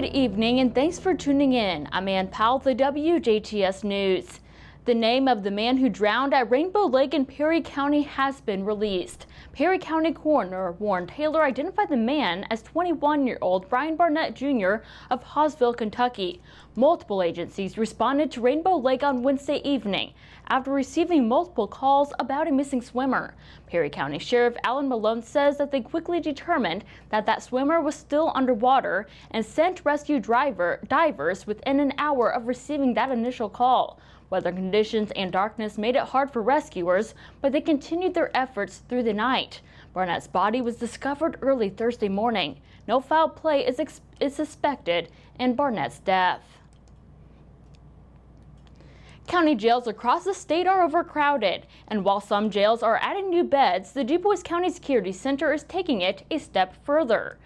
evening and thanks for tuning in. I'm Ann Powell, the WJTS News. The name of the man who drowned at Rainbow Lake in Perry County has been released. Perry County Coroner Warren Taylor identified the man as 21-year-old Brian Barnett Jr. of Hawesville, Kentucky. Multiple agencies responded to Rainbow Lake on Wednesday evening after receiving multiple calls about a missing swimmer. Perry County Sheriff Alan Malone says that they quickly determined that swimmer was still underwater and sent rescue divers within an hour of receiving that initial call. Weather conditions and darkness made it hard for rescuers, but they continued their efforts through the night. Barnett's body was discovered early Thursday morning. No foul play is suspected in Barnett's death. County jails across the state are overcrowded, and while some jails are adding new beds, the DuBois County Security Center is taking it a step further.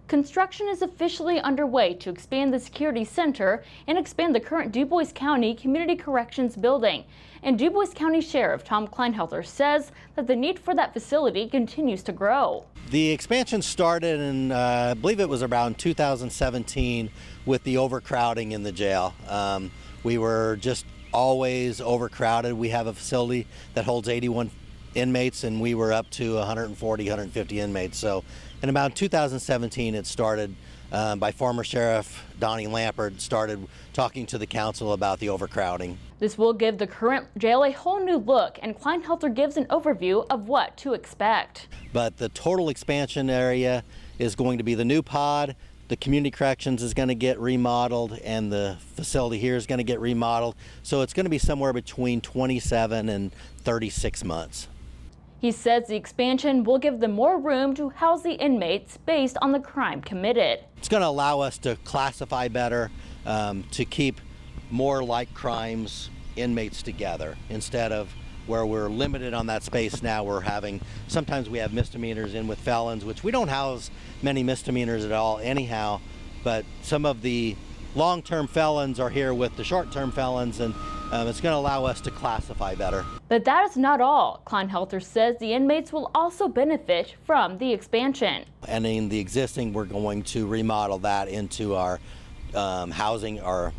Construction is officially underway to expand the security center and expand the current DuBois County Community Corrections building. And DuBois County Sheriff Tom Kleinhelter says that the need for that facility continues to grow. The expansion started in, I believe it was around 2017 with the overcrowding in the jail. We were just always overcrowded. We have a facility that holds 81 inmates and we were up to 140, 150 inmates. So in about 2017 it started by former Sheriff Donnie Lampert started talking to the council about the overcrowding. This will give the current jail a whole new look, and Kleinhelter gives an overview of what to expect. But the total expansion area is going to be the new pod. The community corrections is going to get remodeled and the facility here is going to get remodeled. So it's going to be somewhere between 27 and 36 months. He says the expansion will give them more room to house the inmates based on the crime committed. It's going to allow us to classify better, to keep more like crimes inmates together instead of where we're limited on that space now. Sometimes we have misdemeanors in with felons, which we don't house many misdemeanors at all anyhow, but some of the long-term felons are here with the short-term felons, and it's going to allow us to classify better. But that is not all. Kleinhelter says the inmates will also benefit from the expansion. And in the existing, we're going to remodel that into our housing, our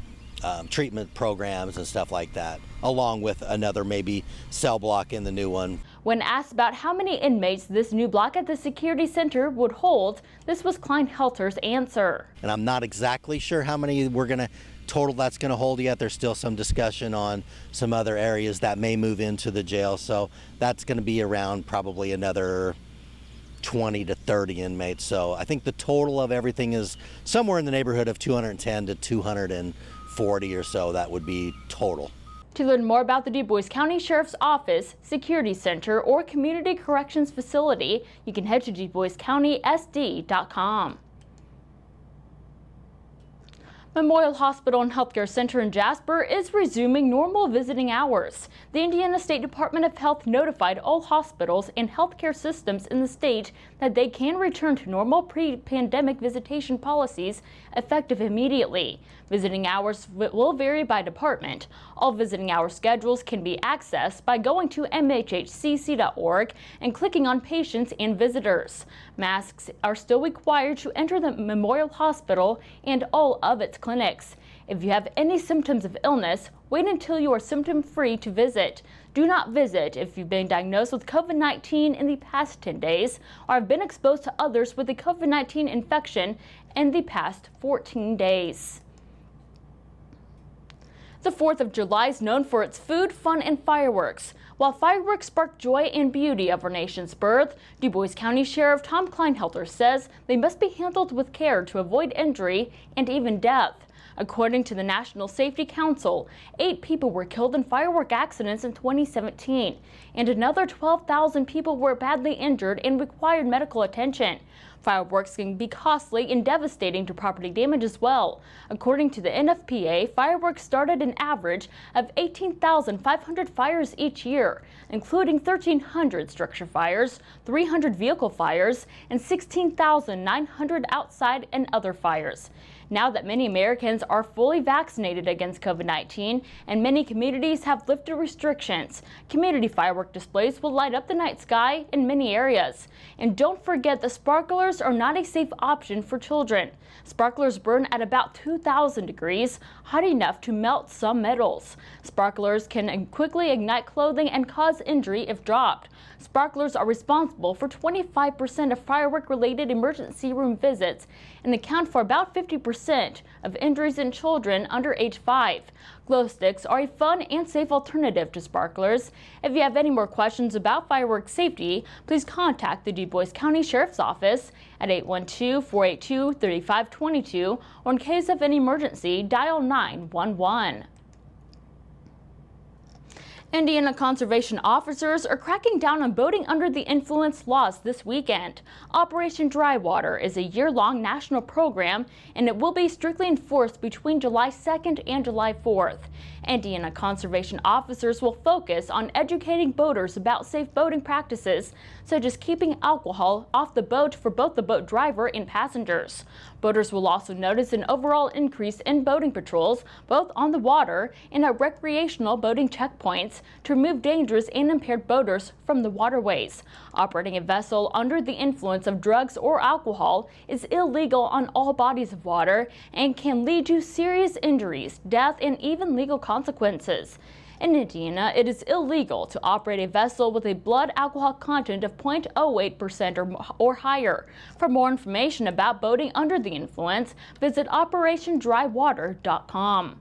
treatment programs and stuff like that, along with another maybe cell block in the new one. When asked about how many inmates this new block at the security center would hold, this was Kleinhelter's answer. And I'm not exactly sure how many total that's going to hold yet. There's still some discussion on some other areas that may move into the jail, so that's going to be around probably another 20 to 30 inmates. So I think the total of everything is somewhere in the neighborhood of 210 to 240 or so. That would be total. To learn more about the DuBois County Sheriff's Office, Security Center, or Community Corrections Facility, you can head to DuBoisCountySD.com. Memorial Hospital and Healthcare Center in Jasper is resuming normal visiting hours. The Indiana State Department of Health notified all hospitals and healthcare systems in the state that they can return to normal pre-pandemic visitation policies effective immediately. Visiting hours will vary by department. All visiting hour schedules can be accessed by going to mhhcc.org and clicking on Patients and Visitors. Masks are still required to enter the Memorial Hospital and all of its clinics. If you have any symptoms of illness, wait until you are symptom-free to visit. Do not visit if you've been diagnosed with COVID-19 in the past 10 days or have been exposed to others with a COVID-19 infection in the past 14 days. The 4th of July is known for its food, fun, and fireworks. While fireworks spark joy and beauty of our nation's birth, DuBois County Sheriff Tom Kleinhelter says they must be handled with care to avoid injury and even death. According to the National Safety Council, 8 people were killed in firework accidents in 2017, and another 12,000 people were badly injured and required medical attention. Fireworks can be costly and devastating to property damage as well. According to the NFPA, fireworks started an average of 18,500 fires each year, including 1,300 structure fires, 300 vehicle fires, and 16,900 outside and other fires. now that many Americans are fully vaccinated against COVID-19 and many communities have lifted restrictions. Community firework displays will light up the night sky in many areas. And don't forget that sparklers are not a safe option for children. Sparklers burn at about 2,000 degrees, hot enough to melt some metals. Sparklers can quickly ignite clothing and cause injury if dropped. Sparklers are responsible for 25% of firework-related emergency room visits and account for about 50% of injuries in children under age 5. Glow sticks are a fun and safe alternative to sparklers. If you have any more questions about fireworks safety, please contact the Du Bois County Sheriff's Office at 812-482-3522, or in case of an emergency, dial 911. Indiana conservation officers are cracking down on boating under the influence laws this weekend. Operation Dry Water is a year-long national program, and it will be strictly enforced between July 2nd and July 4th. Indiana conservation officers will focus on educating boaters about safe boating practices, such as keeping alcohol off the boat for both the boat driver and passengers. Boaters will also notice an overall increase in boating patrols, both on the water and at recreational boating checkpoints, to remove dangerous and impaired boaters from the waterways. Operating a vessel under the influence of drugs or alcohol is illegal on all bodies of water and can lead to serious injuries, death, and even legal consequences. In Indiana, it is illegal to operate a vessel with a blood alcohol content of 0.08% or higher. For more information about boating under the influence, visit OperationDryWater.com.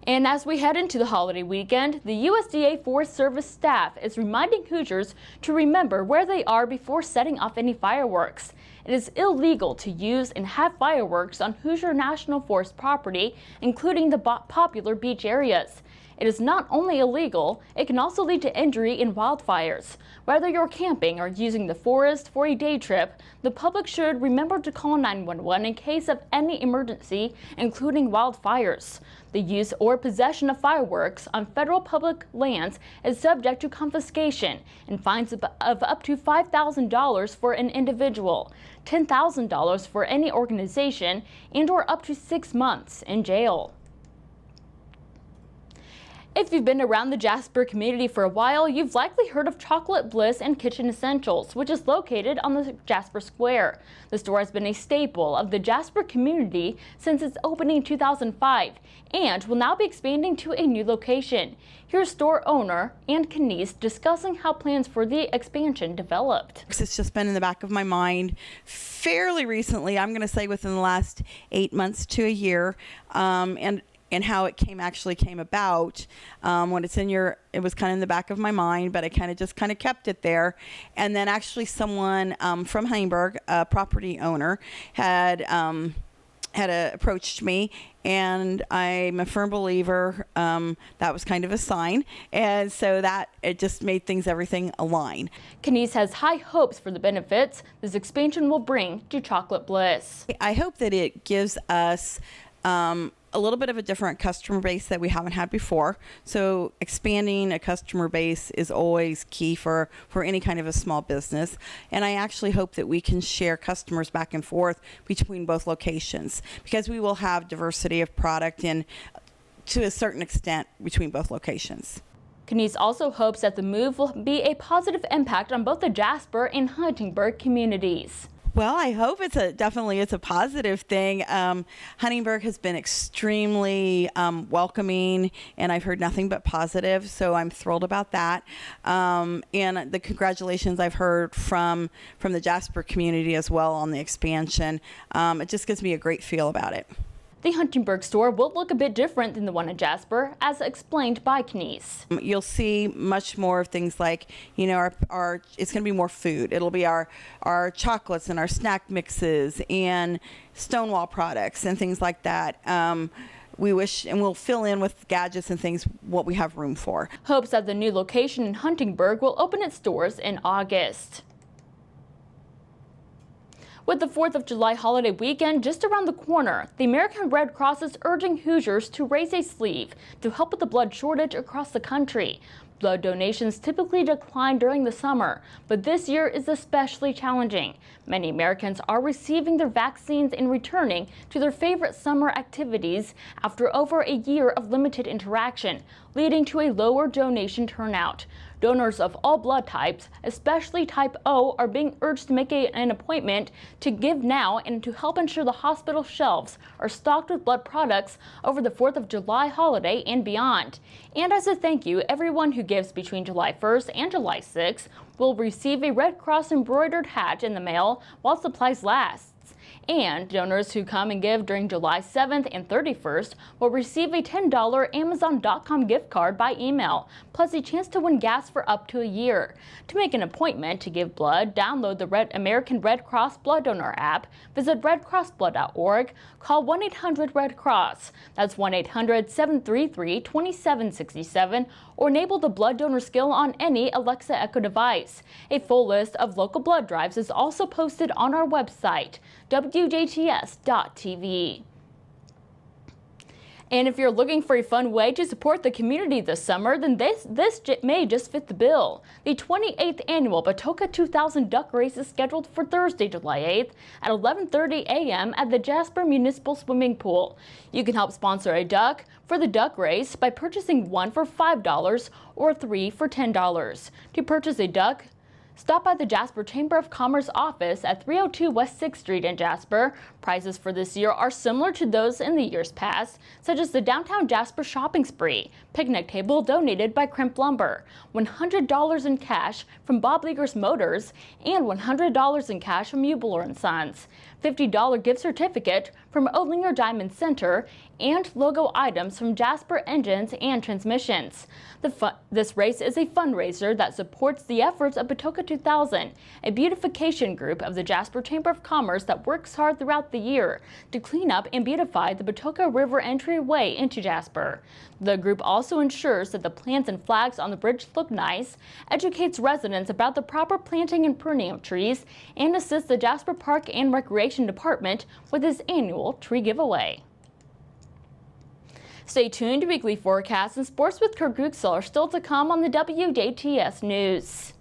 And as we head into the holiday weekend, the USDA Forest Service staff is reminding Hoosiers to remember where they are before setting off any fireworks. It is illegal to use and have fireworks on Hoosier National Forest property, including the popular beach areas. It is not only illegal, it can also lead to injury in wildfires. Whether you're camping or using the forest for a day trip, the public should remember to call 911 in case of any emergency, including wildfires. The use or possession of fireworks on federal public lands is subject to confiscation and fines of up to $5,000 for an individual, $10,000 for any organization, and/or up to 6 months in jail. If you've been around the Jasper community for a while, you've likely heard of Chocolate Bliss and Kitchen Essentials, which is located on the Jasper Square. The store has been a staple of the Jasper community since its opening in 2005 and will now be expanding to a new location. Here's store owner Ann Powell discussing how plans for the expansion developed. It's just been in the back of my mind fairly recently. I'm going to say within the last 8 months to a year, and how it actually came about. When it's it was kind of in the back of my mind, but I just kept it there. And then actually someone from Huntingburg, a property owner, had approached me, and I'm a firm believer that was kind of a sign, and so that it just made everything align. Kenise has high hopes for the benefits this expansion will bring to Chocolate Bliss. I hope that it gives us a little bit of a different customer base that we haven't had before. So expanding a customer base is always key for any kind of a small business. And I actually hope that we can share customers back and forth between both locations, because we will have diversity of product and to a certain extent between both locations. Kenise also hopes that the move will be a positive impact on both the Jasper and Huntingburg communities. Well, I hope it's definitely a positive thing. Huntingburg has been extremely welcoming, and I've heard nothing but positive, so I'm thrilled about that. And the congratulations I've heard from the Jasper community as well on the expansion. It just gives me a great feel about it. The Huntingburg store will look a bit different than the one in Jasper, as explained by Kenise. You'll see much more of things like, our it's going to be more food. It'll be our chocolates and our snack mixes and Stonewall products and things like that. We wish, and we'll fill in with gadgets and things what we have room for. Hopes that the new location in Huntingburg will open its doors in August. With the 4th of July holiday weekend just around the corner, the American Red Cross is urging Hoosiers to raise a sleeve to help with the blood shortage across the country. Blood donations typically decline during the summer, but this year is especially challenging. Many Americans are receiving their vaccines and returning to their favorite summer activities after over a year of limited interaction, leading to a lower donation turnout. Donors of all blood types, especially type O, are being urged to make an appointment to give now and to help ensure the hospital shelves are stocked with blood products over the 4th of July holiday and beyond. And as a thank you, everyone who gives between July 1st and July 6th will receive a Red Cross embroidered hat in the mail while supplies last. And donors who come and give during July 7th and 31st will receive a $10 Amazon.com gift card by email, plus a chance to win gas for up to a year. To make an appointment to give blood, download the American Red Cross Blood Donor app, visit redcrossblood.org, call 1-800-RED-CROSS, that's 1-800-733-2767, or enable the blood donor skill on any Alexa Echo device. A full list of local blood drives is also posted on our website, WJTS.tv. And if you're looking for a fun way to support the community this summer, then this may just fit the bill. The 28th annual Patoka 2000 Duck Race is scheduled for Thursday, July 8th at 11:30 a.m. at the Jasper Municipal Swimming Pool. You can help sponsor a duck for the duck race by purchasing one for $5 or three for $10. To purchase a duck, stop by the Jasper Chamber of Commerce office at 302 West 6th Street in Jasper. Prizes for this year are similar to those in the years past, such as the Downtown Jasper Shopping Spree, picnic table donated by Crimp Lumber, $100 in cash from Bob Leaguer's Motors, and $100 in cash from Eubler & Sons, $50 gift certificate from Odlinger Diamond Center, and logo items from Jasper Engines and Transmissions. This race is a fundraiser that supports the efforts of Patoka 2000, a beautification group of the Jasper Chamber of Commerce that works hard throughout the year to clean up and beautify the Patoka River entryway into Jasper. The group also ensures that the plants and flags on the bridge look nice, educates residents about the proper planting and pruning of trees, and assists the Jasper Park and Recreation Department with its annual tree giveaway. Stay tuned. Weekly forecasts and sports with Kurt Guxel are still to come on the WJTS News.